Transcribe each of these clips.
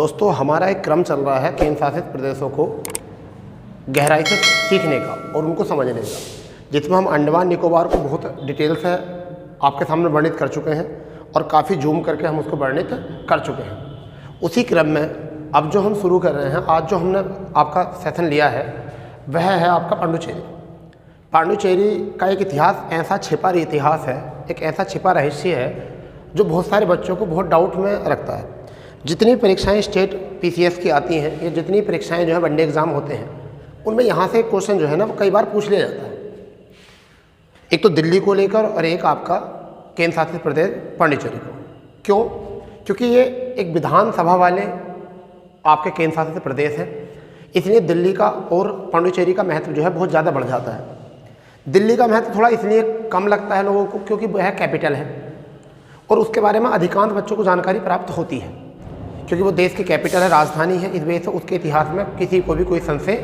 दोस्तों हमारा एक क्रम चल रहा है केंद्र शासित प्रदेशों को गहराई से सीखने का और उनको समझने का, जिसमें हम अंडमान निकोबार को बहुत डिटेल से आपके सामने वर्णित कर चुके हैं और काफ़ी जूम करके हम उसको वर्णित कर चुके हैं। उसी क्रम में अब जो हम शुरू कर रहे हैं, आज जो हमने आपका सेशन लिया है वह है आपका पांडुचेरी। पांडुचेरी का एक इतिहास ऐसा छिपा इतिहास है, एक ऐसा छिपा रहस्य है जो बहुत सारे बच्चों को बहुत डाउट में रखता है। जितनी परीक्षाएं स्टेट पीसीएस की आती हैं, ये जितनी परीक्षाएं जो है वनडे एग्ज़ाम होते हैं, उनमें यहाँ से एक क्वेश्चन जो है ना वो कई बार पूछ लिया जाता है। एक तो दिल्ली को लेकर और एक आपका केंद्र शासित प्रदेश पांडिचेरी को। क्यों? क्योंकि ये एक विधानसभा वाले आपके केंद्र शासित प्रदेश हैं, इसलिए दिल्ली का और पांडिचेरी का महत्व जो है बहुत ज़्यादा बढ़ जाता है। दिल्ली का महत्व थोड़ा इसलिए कम लगता है लोगों को क्योंकि वह कैपिटल है और उसके बारे में अधिकांश बच्चों को जानकारी प्राप्त होती है, क्योंकि वो देश की कैपिटल है, राजधानी है। इस वजह से उसके इतिहास में किसी को भी कोई संशय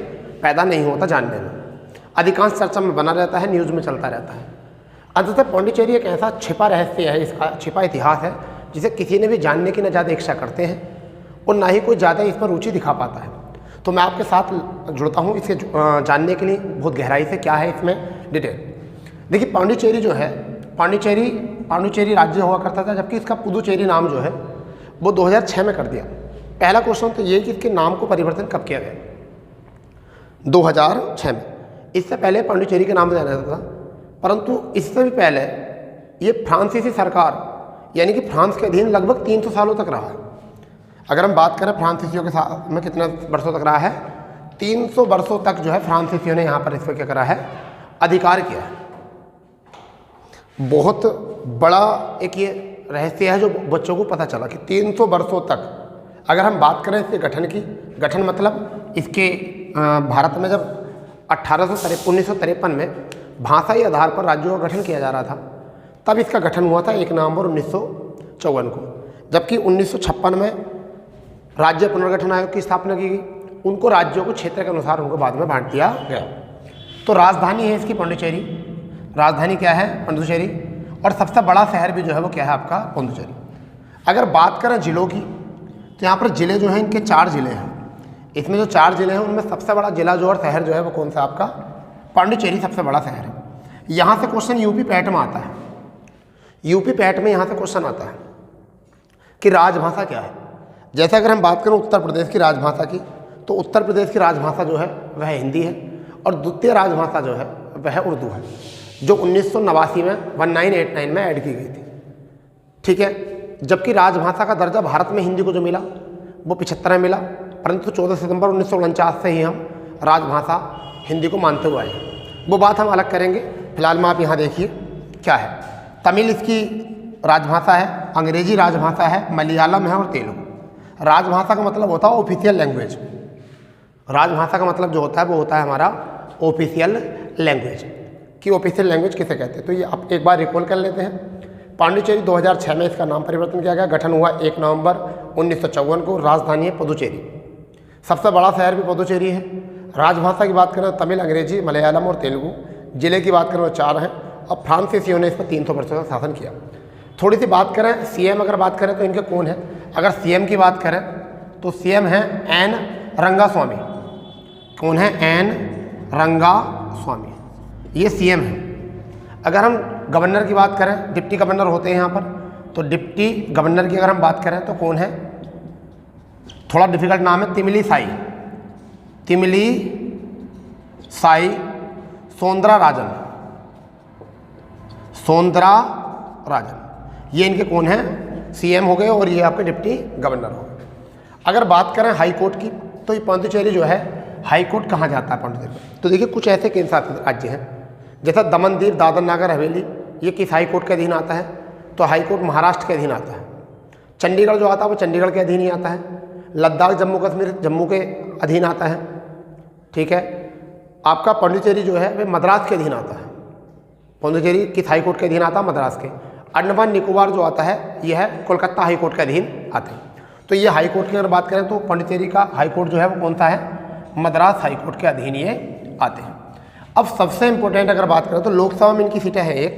पैदा नहीं होता जानने में, अधिकांश चर्चा में बना रहता है, न्यूज़ में चलता रहता है। अंततः पांडिचेरी एक ऐसा छिपा रहस्य है, इसका छिपा इतिहास है जिसे किसी ने भी जानने की न ज़्यादा इच्छा करते हैं और ना ही कोई ज़्यादा इस पर रुचि दिखा पाता है। तो मैं आपके साथ जुड़ता हूँ इसे जानने के लिए बहुत गहराई से क्या है इसमें डिटेल। देखिए पांडिचेरी जो है, पांडिचेरी राज्य हुआ करता था, जबकि इसका पुदुचेरी नाम जो है वो 2006 में कर दिया। पहला क्वेश्चन तो ये कि इसके नाम को परिवर्तन कब किया गया? 2006 में। इससे पहले पांडिचेरी के नाम से जाना जाता था, परंतु इससे भी पहले ये फ्रांसीसी सरकार यानी कि फ्रांस के अधीन लगभग 300 सालों तक रहा है। अगर हम बात करें फ्रांसीसियों के साथ में कितने वर्षों तक रहा है, 300 वर्षों तक जो है फ्रांसीसियों ने यहाँ पर इस पर क्या करा है, अधिकार किया है। बहुत बड़ा एक ये रहस्य है जो बच्चों को पता चला कि 300 वर्षों तक। अगर हम बात करें इसके गठन की, गठन मतलब इसके भारत में जब 1953 में भाषाई आधार पर राज्यों का गठन किया जा रहा था, तब इसका गठन हुआ था 1 नवंबर 1954 को। जबकि 1956 में राज्य पुनर्गठन आयोग की स्थापना की गई, उनको राज्यों को क्षेत्र के अनुसार उनको बाद में बांट दिया गया। तो राजधानी है इसकी पांडिचेरी। राजधानी क्या है? पांडिचेरी। और सबसे बड़ा शहर भी जो है वो क्या है आपका? पांडिचेरी। अगर बात करें जिलों की, तो यहाँ पर ज़िले जो हैं इनके 4 ज़िले हैं। इसमें जो 4 ज़िले हैं उनमें सबसे बड़ा जिला जो और शहर जो है वो कौन सा आपका? पांडिचेरी सबसे बड़ा शहर है। यहाँ से क्वेश्चन यूपी पैट में आता है। यूपी पैट में यहाँ से क्वेश्चन आता है कि राजभाषा क्या है। जैसे अगर हम बात करें उत्तर प्रदेश की राजभाषा की, तो उत्तर प्रदेश की राजभाषा जो है वह हिंदी है और द्वितीय राजभाषा जो है वह उर्दू है, जो 1989 में 1989 में ऐड की गई थी। ठीक है। जबकि राजभाषा का दर्जा भारत में हिंदी को जो मिला वो 75 में मिला, परंतु 14 सितंबर 1949 से ही हम राजभाषा हिंदी को मानते हुए आए हैं। वो बात हम अलग करेंगे। फिलहाल में आप यहाँ देखिए क्या है। तमिल इसकी राजभाषा है, अंग्रेजी राजभाषा है, मलयालम है और तेलुगु। राजभाषा का मतलब होता है ऑफिशियल लैंग्वेज। राजभाषा का मतलब जो होता है वो होता है हमारा ऑफिशियल लैंग्वेज। कि ऑफिशियल लैंग्वेज किसे कहते हैं, तो ये आप एक बार रिकॉल कर लेते हैं। पांडिचेरी 2006 में इसका नाम परिवर्तन किया गया। गठन हुआ 1 नवंबर 1954 को। राजधानी है पुदुचेरी। सबसे बड़ा शहर भी पुदुचेरी है। राजभाषा की बात करें तो तमिल, अंग्रेजी, मलयालम और तेलुगु। जिले की बात करें तो 4 हैं और फ्रांसीसियों ने इस पर 300 वर्षों तक शासन किया। थोड़ी सी बात करें सीएम, अगर बात करें तो इनके कौन है? अगर सीएम की बात करें तो सीएम है एन रंगास्वामी। कौन है? एन रंगास्वामी, ये सीएम है। अगर हम गवर्नर की बात करें, डिप्टी गवर्नर होते हैं यहाँ पर, तो डिप्टी गवर्नर की अगर हम बात करें तो कौन है? थोड़ा डिफिकल्ट नाम है, तिमिलीसाई सौंदराराजन। ये इनके कौन हैं? सीएम हो गए और ये आपके डिप्टी गवर्नर हो गए। अगर बात करें हाई कोर्ट की, तो ये पांडिचेरी जो है हाई कोर्ट कहाँ जाता है पांडिचेरी में? तो देखिए कुछ ऐसे केंद्र शासित राज्य हैं जैसा दमन दीव दादर नगर हवेली, ये किस हाई कोर्ट के अधीन आता है? तो हाई कोर्ट महाराष्ट्र के अधीन आता है। चंडीगढ़ जो आता है वो चंडीगढ़ के अधीन ही आता है। लद्दाख जम्मू कश्मीर जम्मू के अधीन आता है। ठीक है। आपका पांडिचेरी जो है वह मद्रास के अधीन आता है। पांडिचेरी किस हाई कोर्ट के अधीन आता है? मद्रास के। अंडमान निकोबार जो आता है यह है कोलकाता हाई कोर्ट के अधीन आते हैं। तो ये हाई कोर्ट की अगर बात करें तो पांडिचेरी का हाई कोर्ट जो है वो कौन सा है? मद्रास हाई कोर्ट के अधीन ये आते हैं। अब सबसे इंपॉर्टेंट अगर बात करें तो लोकसभा में इनकी सीटें हैं 1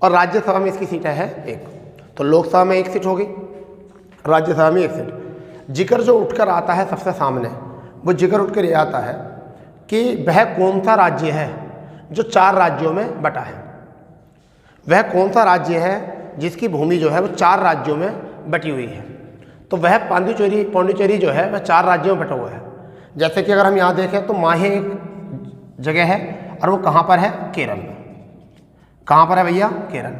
और राज्यसभा में इसकी सीटें हैं 1। तो लोकसभा में 1 सीट होगी, राज्यसभा में 1 सीट। जिक्र जो उठकर आता है सबसे सामने, वो जिक्र उठकर ये आता है कि वह कौन सा राज्य है जो 4 राज्यों में बटा है। वह कौन सा राज्य है जिसकी भूमि जो है वो 4 राज्यों में बटी हुई है। तो वह पांडिचेरी जो है वह 4 राज्यों में बटा हुआ है। जैसे कि अगर हम यहाँ देखें तो माहे एक जगह है और वो कहाँ पर है, केरल में। कहाँ पर है भैया, केरल।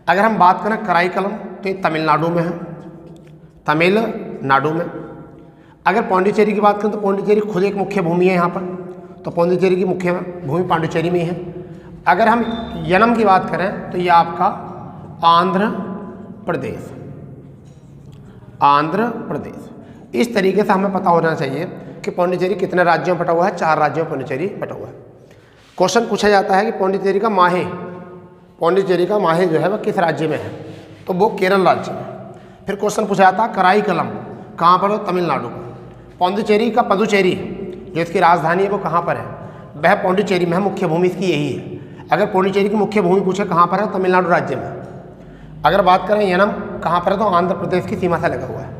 अगर हम बात करें कराईकलम तो ये तमिलनाडु में है, तमिलनाडु में। अगर पांडिचेरी की बात करें तो पांडिचेरी खुद एक मुख्य भूमि है यहाँ पर, तो पांडिचेरी की मुख्य भूमि पांडिचेरी में ही है। अगर हम यनम की बात करें तो ये आपका आंध्र प्रदेश, आंध्र प्रदेश। इस तरीके से हमें पता होना चाहिए कि पांडिचेरी कितने राज्यों में बटा हुआ है, 4 राज्यों में पांडिचेरी बटा हुआ है। क्वेश्चन पूछा जाता है कि पांडिचेरी का माहे, पांडिचेरी का माहे जो है वह किस राज्य में है, तो वो केरल राज्य में। फिर क्वेश्चन पूछा जाता है कराईकलम कहाँ पर हो, तमिलनाडु में। पांडिचेरी का पदुचेरी जो इसकी राजधानी है वो कहाँ पर है, वह पांडिचेरी में है, मुख्य भूमि इसकी यही है। अगर पांडिचेरी की मुख्य भूमि पूछे कहाँ पर है, तमिलनाडु राज्य में। अगर बात करें यनम कहाँ पर है, तो आंध्र प्रदेश की सीमा से लगा हुआ है।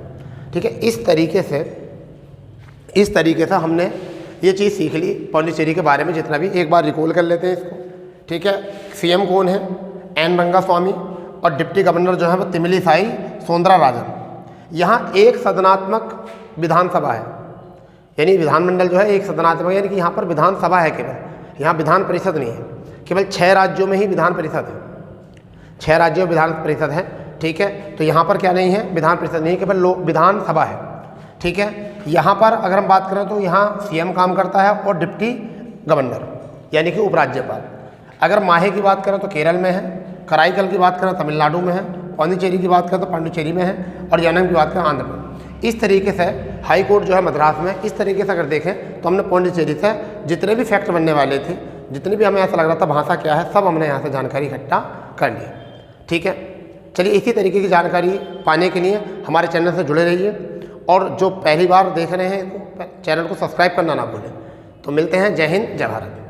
ठीक है, इस तरीके से हमने ये चीज़ सीख ली पांडिचेरी के बारे में। जितना भी एक बार रिकॉल कर लेते हैं इसको। ठीक है, सीएम कौन है, एन रंगास्वामी, और डिप्टी गवर्नर जो है वो तमिलिसाई सौंदरराजन। यहाँ एक सदनात्मक विधानसभा है, यानी विधानमंडल जो है एक सदनात्मक, यानी कि यहाँ पर विधानसभा है केवल, यहाँ विधान परिषद नहीं है। केवल 6 राज्यों में ही विधान परिषद है, 6 राज्यों में विधान परिषद है। ठीक है, तो यहाँ पर क्या नहीं है, विधान परिषद नहीं, केवल विधानसभा है। ठीक है, यहाँ पर अगर हम बात करें तो यहाँ सीएम काम करता है और डिप्टी गवर्नर यानी कि उपराज्यपाल। अगर माहे की बात करें तो केरल में है, कराईकल की बात करें तमिलनाडु में है, पांडिचेरी की बात करें तो पांडिचेरी में है, और यनम की बात करें आंध्र में। इस तरीके से हाई कोर्ट जो है मद्रास में, इस तरीके से अगर देखें तो हमने पांडिचेरी से जितने भी फैक्ट बनने वाले थे, जितनी भी हमें ऐसा लग रहा था भाषा क्या है, सब हमने यहाँ से जानकारी इकट्ठा कर ली। ठीक है, चलिए इसी तरीके की जानकारी पाने के लिए हमारे चैनल से जुड़े रहिए, और जो पहली बार देख रहे हैं चैनल को सब्सक्राइब करना ना भूलें। तो मिलते हैं, जय हिंद, जय भारत।